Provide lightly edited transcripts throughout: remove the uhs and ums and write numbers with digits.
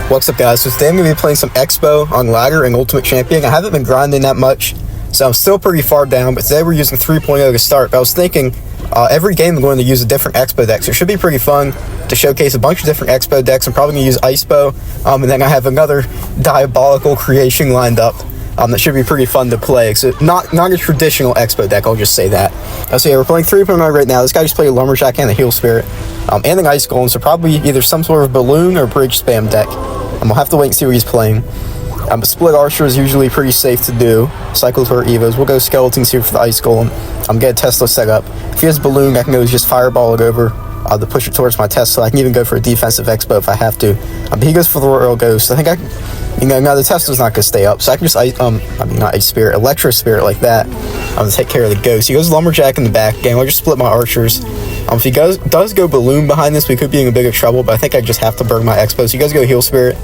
What's up, guys? So today I'm going to be playing some XBOW on ladder and Ultimate Champion. I haven't been grinding that much, so I'm still pretty far down, but today we're using 3.0 to start. But I was thinking every game I'm going to use a different XBOW deck, so it should be pretty fun to showcase a bunch of different XBOW decks. I'm probably going to use XBOW, and then I have another diabolical creation lined up that should be pretty fun to play. So not a traditional XBOW deck, I'll just say that. So yeah, we're playing 3.0 right now. This guy just played a Lumberjack and a Heal Spirit, and an Ice Golem, so probably either some sort of Balloon or Bridge Spam deck. We'll have to wait and see what he's playing. But Split Archer is usually pretty safe to do. Cycle to our Evos. We'll go Skeletons here for the Ice Golem. Get a Tesla set up. If he has Balloon, I can go just Fireball it over to push it towards my Tesla. I can even go for a defensive XBOW if I have to. But he goes for the Royal Ghost. I think I can, now the Tesla's not going to stay up, so I can just, not Ice Spirit, Electro Spirit like that. To take care of the Ghost. He goes Lumberjack in the back again. I'll just split my Archers. If he does go Balloon behind this, we could be in a bit of trouble, but I think I just have to burn my XBOW. So he goes go Heal Spirit.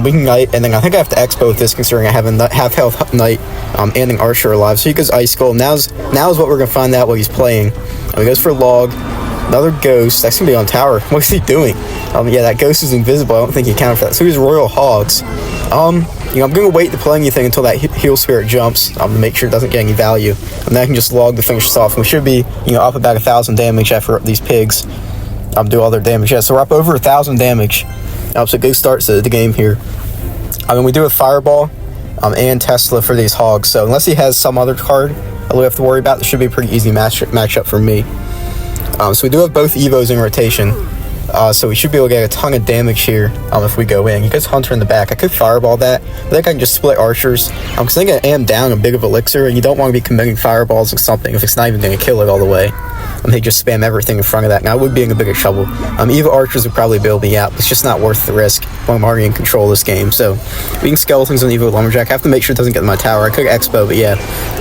We can Knight, and then I think I have to XBOW with this, considering I have a half health Knight and an Archer alive. So he goes Ice Golem. Now is what we're going to find out what he's playing. He goes for Log. Another Ghost. That's going to be on tower. What's he doing? Yeah, that Ghost is invisible. I don't think he counted for that. So he's Royal Hogs. I'm going to wait to play anything until that Heal Spirit jumps to make sure it doesn't get any value. And then I can just Log to finish this off. And we should be, up about 1,000 damage after these pigs do all their damage. Yeah, so we're up over 1,000 damage. So go start the game here. We do a Fireball and Tesla for these Hogs. So unless he has some other card that we have to worry about, this should be a pretty easy matchup for me. So we do have both Evos in rotation. So we should be able to get a ton of damage here if we go in. He goes Hunter in the back. I could Fireball that. I think I can just split Archers. Because I think I am down a big of Elixir, and you don't want to be committing Fireballs or something if it's not even going to kill it all the way. They just spam everything in front of that. Now I would be in a bigger trouble. Eva Archers would probably bail me out. It's just not worth the risk when I'm already in control of this game. So we can Skeletons on Eva Lumberjack. I have to make sure it doesn't get in my tower. I could XBOW, but yeah,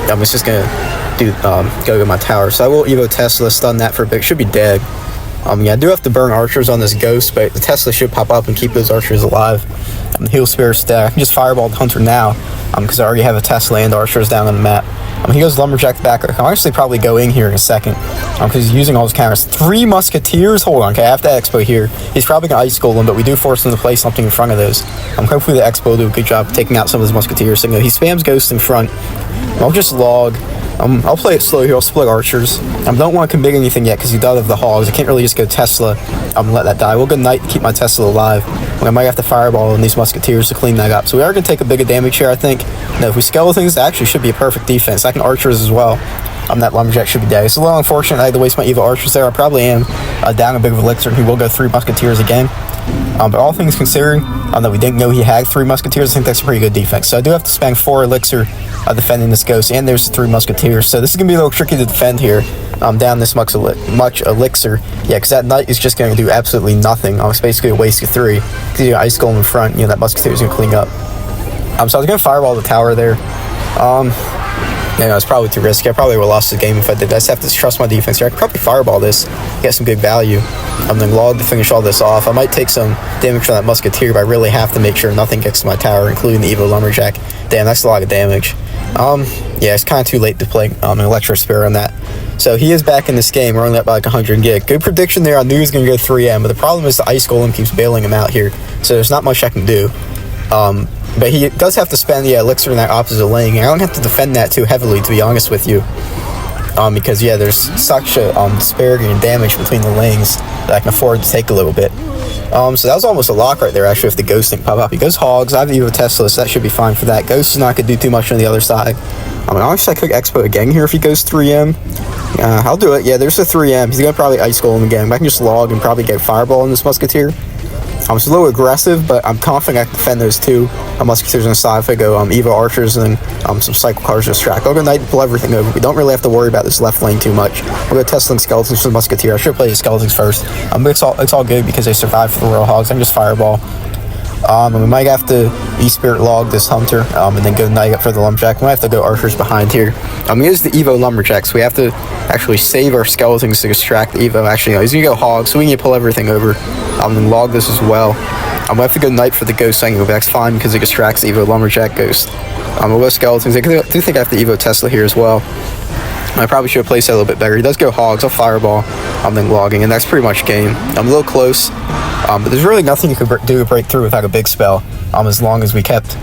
it's just going to go to my tower. So I will Evo Tesla, stun that for a bit. Should be dead. Yeah, I do have to burn Archers on this Ghost, but the Tesla should pop up and keep those Archers alive. The Heal Spirit stack. I can just Fireball the Hunter now, because I already have a Tesla and Archers down on the map. He goes Lumberjack back. I can honestly probably go in here in a second, because he's using all his counters. 3 Musketeers? Hold on, okay, I have to XBOW here. He's probably going to Ice Golem, but we do force him to play something in front of those. Hopefully the XBOW will do a good job taking out some of his Musketeers. So, he spams Ghost in front. I'll just Log. I'll play it slow here. I'll split Archers. Don't want to commit anything yet because he does have the Hogs. I can't really just go Tesla and let that die. We'll go Knight to keep my Tesla alive. I might have to Fireball on these Musketeers to clean that up. So we are going to take a bit of damage here, I think. Now, if we Skeletons, that actually should be a perfect defense. I can Archers as well. That Lumberjack should be dead. It's a little unfortunate I had to waste my Eva Archers there. I probably am down a big of Elixir, and he will go 3 Musketeers again. But all things considered, that we didn't know he had 3 Musketeers, I think that's a pretty good defense. So I do have to spend 4 Elixir defending this Ghost, and there's 3 Musketeers. So this is going to be a little tricky to defend here, down this much Elixir. Yeah, because that Knight is just going to do absolutely nothing. It's basically a waste of 3. Because you Ice Golem in front, that Musketeer is going to clean up. So I was going to Fireball the tower there. It's probably too risky. I probably would have lost the game if I did. I just have to trust my defense here. I could probably Fireball this, get some good value. Then Log to finish all this off. I might take some damage from that Musketeer, but I really have to make sure nothing gets to my tower, including the Evo Lumberjack. Damn, that's a lot of damage. Yeah, it's kind of too late to play an Electro Spirit on that. So he is back in this game. We're only up by like 100 gig. Good prediction there. I knew he was going to go 3M, but the problem is the Ice Golem keeps bailing him out here, so there's not much I can do. But he does have to spend the Elixir in that opposite lane. I don't have to defend that too heavily, to be honest with you. Because, yeah, there's such a disparity in damage between the lanes that I can afford to take a little bit. So that was almost a lock right there, actually, if the Ghost didn't pop up. He goes Hogs. I have the Evo Tesla, so that should be fine for that. Ghost is not going to do too much on the other side. Honestly, I could XBOW again here if he goes 3M. I'll do it. Yeah, there's a 3M. He's going to probably Ice Golem again. But I can just Log and probably get Fireball on this Musketeer. It's a little aggressive, but I'm confident I can defend those 2 Musketeers on the side if I go Evo Archers and then some Cycle Cards to distract. I'll go Knight and pull everything over. We don't really have to worry about this left lane too much. I'll go Tesla and Skeletons for the Musketeer. I should play the Skeletons first. But it's all good because they survived for the Royal Hogs. I can just Fireball. And we might have to E-Spirit Log this Hunter, and then go Knight up for the Lumberjack. We might have to go Archers behind here. He is the Evo Lumberjack, so we have to actually save our Skeletons to distract the Evo. Actually, he's going to go Hog, so we need to pull everything over. And Log this as well. We have to go Knight for the Ghost angle, but that's fine because it distracts the Evo Lumberjack Ghost. We'll go Skeletons. I do think I have the Evo Tesla here as well. I probably should have placed that a little bit better. He does go hogs, I'll fireball, then logging, and that's pretty much game. I'm a little close, but there's really nothing you could do to break through without a big spell, as long as we kept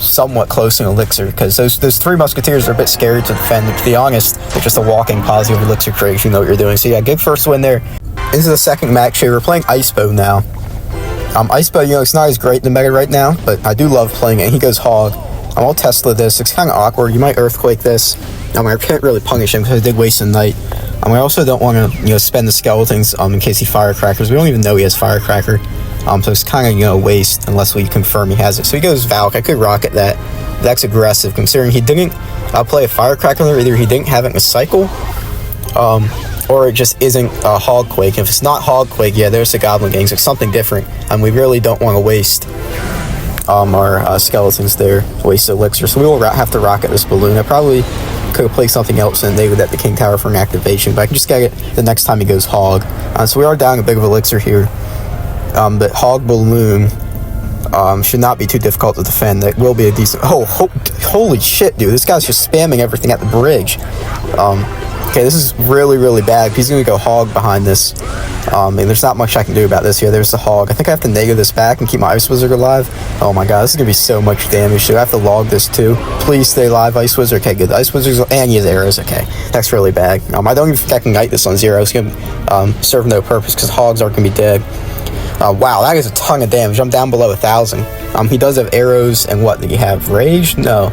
somewhat close in elixir, because those 3 musketeers are a bit scary to defend. To be honest, they're just a walking positive elixir creation. You know what you're doing. So yeah, good first win there. Into the second match here. We're playing XBOW now. XBOW, you know, it's not as great in the meta right now, but I do love playing it. He goes hog. I'll Tesla this. It's kind of awkward. You might earthquake this. I can't really punish him because I did waste a knight. I also don't want to, spend the skeletons in case he firecrackers. We don't even know he has firecracker. So it's kind of, a waste unless we confirm he has it. So he goes Valk. I could rocket that. That's aggressive considering he didn't play a firecracker there. Either he didn't have it in a cycle, or it just isn't a Hogquake. If it's not Hogquake, yeah, there's the Goblin Gangs. It's something different, and we really don't want to waste our skeletons there, waste elixir. So we will have to rocket this balloon. I probably could have played something else and they would at the King Tower for an activation, but I can just get it the next time he goes hog. So we are down a big of elixir here, but hog balloon should not be too difficult to defend. That will be a decent. Holy shit, dude! This guy's just spamming everything at the bridge. Okay, this is really, really bad. He's going to go hog behind this. And there's not much I can do about this here. There's the hog. I think I have to negative this back and keep my Ice Wizard alive. Oh my god, this is going to be so much damage. Do I have to log this too? Please stay alive, Ice Wizard. Okay, good. The Ice Wizard, and he has arrows. Okay, that's really bad. I don't even think I can knight this on 0. It's going to serve no purpose because hogs aren't going to be dead. Wow, that is a ton of damage. I'm down below 1,000. He does have arrows, and what, did he have rage? No.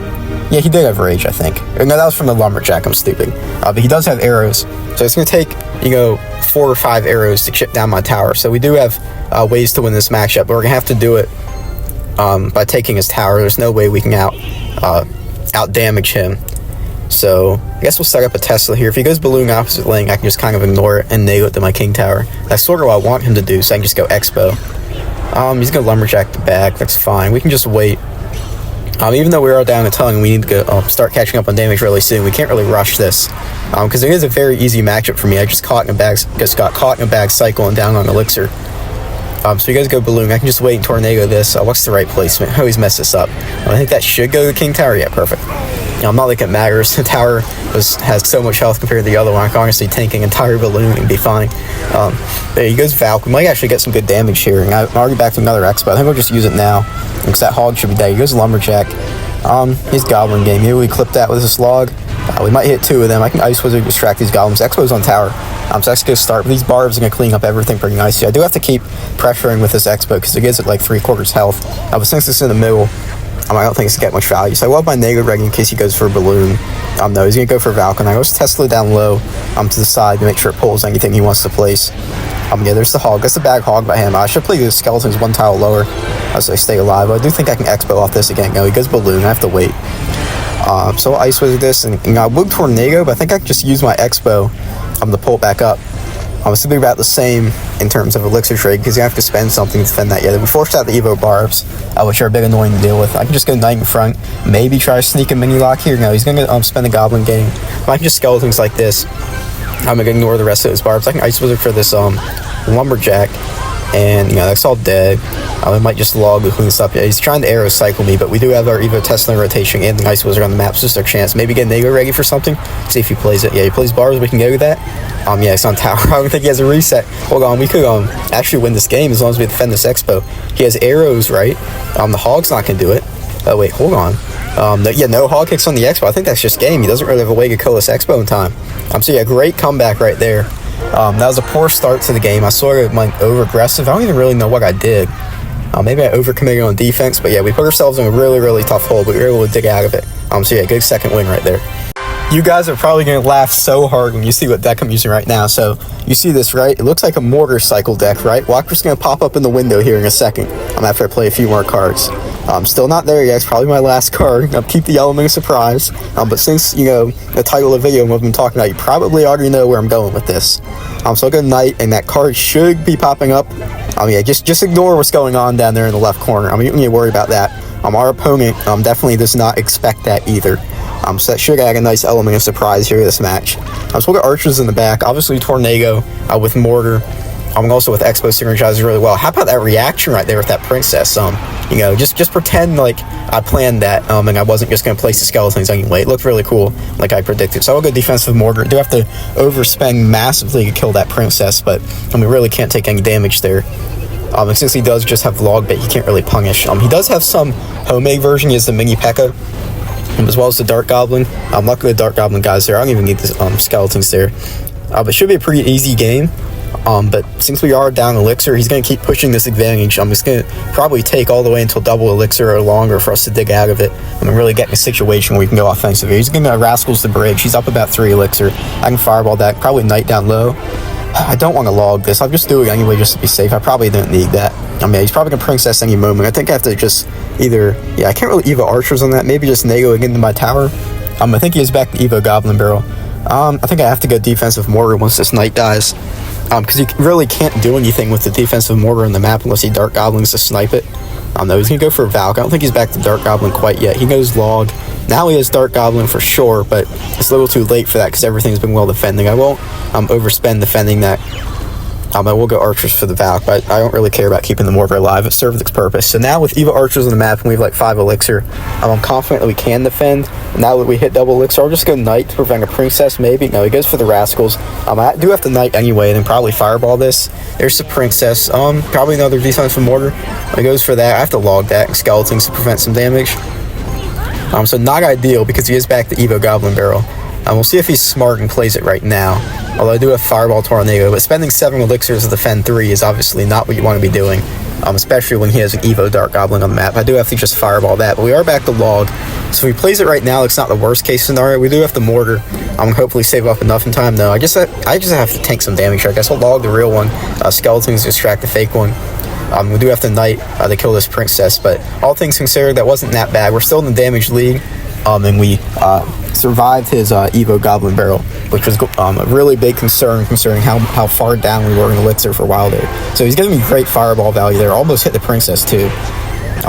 Yeah, he did have rage, I think. No, that was from the lumberjack. I'm stupid. But he does have arrows. So it's going to take, 4 or 5 arrows to chip down my tower. So we do have ways to win this matchup, but we're going to have to do it by taking his tower. There's no way we can out damage him. So I guess we'll start up a Tesla here. If he goes balloon opposite lane, I can just kind of ignore it and nail it to my King Tower. That's sort of what I want him to do, so I can just go XBOW. He's going to lumberjack the back. That's fine. We can just wait. Even though we are down a ton, we need to go, start catching up on damage really soon. We can't really rush this, because it is a very easy matchup for me. I just got caught in a bag cycle and down on elixir. So you guys go balloon. I can just wait and tornado this. What's the right placement? I always mess this up. I think that should go to the King Tower. Yeah, perfect. I'm not like it matters. The tower has so much health compared to the other one. I can honestly tank an entire balloon and be fine. There he goes Valk. We might actually get some good damage here. And I'm already back to another XBOW. I think we'll just use it now, because that hog should be dead. He goes lumberjack. He's goblin game. Maybe we clip that with this log. We might hit 2 of them. I can Ice Wizard distract these goblins. XBOW's on tower. So that's a good start. But these barbs are going to clean up everything pretty nicely. I do have to keep pressuring with this XBOW because it gives it like 3/4 health. But since it's in the middle, I don't think it's going to get much value. So I love my negative reg in case he goes for a balloon. No, he's going to go for Valk. And I goes Tesla down low to the side to make sure it pulls anything he wants to place. Yeah, there's the hog. That's the bag hog by him. I should play the skeletons 1 tile lower so I stay alive. I do think I can XBOW off this again. No, he goes balloon. I have to wait. So I'll Ice Wizard this, and I would tornado, but I think I can just use my XBOW to pull it back up. It's going to be about the same in terms of elixir trade, because you have to spend something to defend that. Yeah, we forced out the Evo barbs, which are a bit annoying to deal with. I can just go knight in front, maybe try to sneak a mini lock here. No, he's going to spend the goblin game. But I can just skeletons like this. I'm going to ignore the rest of those barbs. I can Ice Wizard for this lumberjack, and that's all dead. I might just log to clean this up. Yeah, he's trying to arrow cycle me, but we do have our Evo Tesla rotation and the Ice Wizard on the map, so it's our chance. Maybe get Nego ready for something. See if he plays it. Yeah, he plays bars. We can go with that. Yeah, it's on tower. I don't think he has a reset. Hold on, we could actually win this game as long as we defend this XBOW. He has arrows, right? The hog's not gonna do it. Oh wait, hold on. No hog kicks on the XBOW. I think that's just game. He doesn't really have a way to kill this XBOW in time. So yeah, great comeback right there. That was a poor start to the game. I sort of went over aggressive. I don't even really know what I did. Maybe I overcommitted on defense, but yeah, we put ourselves in a really, really tough hole, but we were able to dig out of it. So yeah, good second win right there. You guys are probably going to laugh so hard when you see what deck I'm using right now. So you see this, right? It looks like a mortar cycle deck, right? Walker's going to pop up in the window here in a second. After I play a few more cards. I'm still not there yet. It's probably my last card. I'll keep the element of surprise. But since, the title of the video and what I've been talking about, you probably already know where I'm going with this. So I'll go knight, and that card should be popping up. Yeah, just ignore what's going on down there in the left corner. You don't need to worry about that. Our opponent definitely does not expect that either. So that should add a nice element of surprise here in this match. So we'll get archers in the back. Obviously, tornado with mortar. Also with XBOW synergizes really well. How about that reaction right there with that princess? Just pretend like I planned that, and I wasn't just going to place the skeletons anyway. It looked really cool, like I predicted. So I'll go defensive mortar. Do have to overspend massively to kill that princess, but we really can't take any damage there. And since he does just have log bait, he can't really punish. He does have some homemade version. He has the mini P.E.K.K.A. As well as the Dark Goblin. Luckily the Dark Goblin guy's there. I don't even need the skeletons there. But it should be a pretty easy game. But since we are down elixir, he's going to keep pushing this advantage. It's going to probably take all the way until double elixir or longer for us to dig out of it. Really get in a situation where we can go offensive. He's going to Rascals the Bridge. He's up about 3 elixir. I can fireball that. Probably Knight down low. I don't want to log this. I'll just do it anyway just to be safe. I probably don't need that. He's probably going to princess any moment. I think I have to just either... Yeah, I can't really Evo Archers on that. Maybe just Nego again into my tower. I think he is back to Evo Goblin Barrel. I think I have to go defensive mortar once this Knight dies. Because he really can't do anything with the defensive mortar in the map unless he Dark Goblins to snipe it. No, he's going to go for Valk. I don't think he's back to Dark Goblin quite yet. He goes log. Now he has Dark Goblin for sure, but it's a little too late for that because everything's been well defending. I won't overspend defending that. I will go Archers for the Valk, but I don't really care about keeping the mortar alive. It serves its purpose. So now with Evo Archers on the map and we have like 5 elixir, I'm confident that we can defend. Now that we hit double elixir, I'll just go Knight to prevent a princess maybe. No, he goes for the Rascals. I do have to Knight anyway and then probably fireball this. There's the princess. Probably another defensive mortar. He goes for that. I have to log that and skeletons to prevent some damage. So not ideal because he is back to Evo Goblin Barrel. We'll see if he's smart and plays it right now. Although I do have Fireball Tornado, but spending 7 elixirs to defend 3 is obviously not what you want to be doing. Especially when he has an Evo Dark Goblin on the map. I do have to just fireball that, but we are back to log. So if he plays it right now, it's not the worst case scenario. We do have the mortar. Hopefully save up enough in time. No, I just have to tank some damage here. I guess I'll log the real one. Skeletons distract the fake one. We do have to Knight to kill this princess, but all things considered, that wasn't that bad. We're still in the damage league, and we survived his Evo Goblin Barrel, which was a really big concern considering how far down we were in elixir for a while there. So he's giving me great fireball value there. Almost hit the princess too.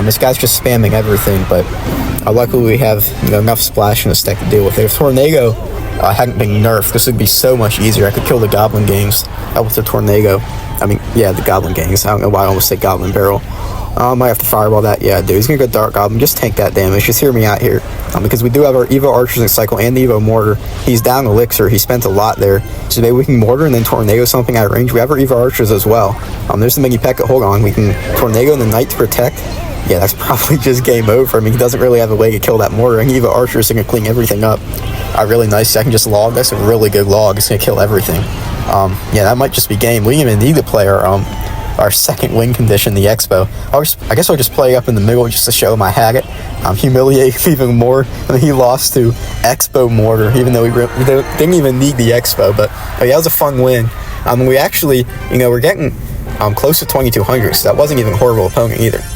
This guy's just spamming everything, but luckily we have enough splash in the stack to deal with it. If Tornado hadn't been nerfed, this would be so much easier. I could kill the Goblin Gangs with the Tornado. The Goblin Gangs. I don't know why I almost said Goblin Barrel. I have to fireball that. Yeah, dude. He's going to go Dark Goblin. Just tank that damage. Just hear me out here. Because we do have our Evo Archers in cycle and the Evo Mortar. He's down elixir. He spent a lot there. So maybe we can Mortar and then Tornado something out of range. We have our Evo Archers as well. There's the mini P.E.K.K.A. Hold on. We can Tornado and the Knight to protect. Yeah, that's probably just game over. He doesn't really have a way to kill that Mortar. And Evo Archers are going to clean everything up. Really nice. I can just log. That's a really good log. It's going to kill everything. That might just be game. We didn't even need to play our second win condition, the XBOW. I guess I'll just play up in the middle just to show him I had it. Humiliate him even more. He lost to XBOW Mortar, even though we didn't even need the XBOW. But that was a fun win. We actually, we're getting close to 2200, so that wasn't even a horrible opponent either.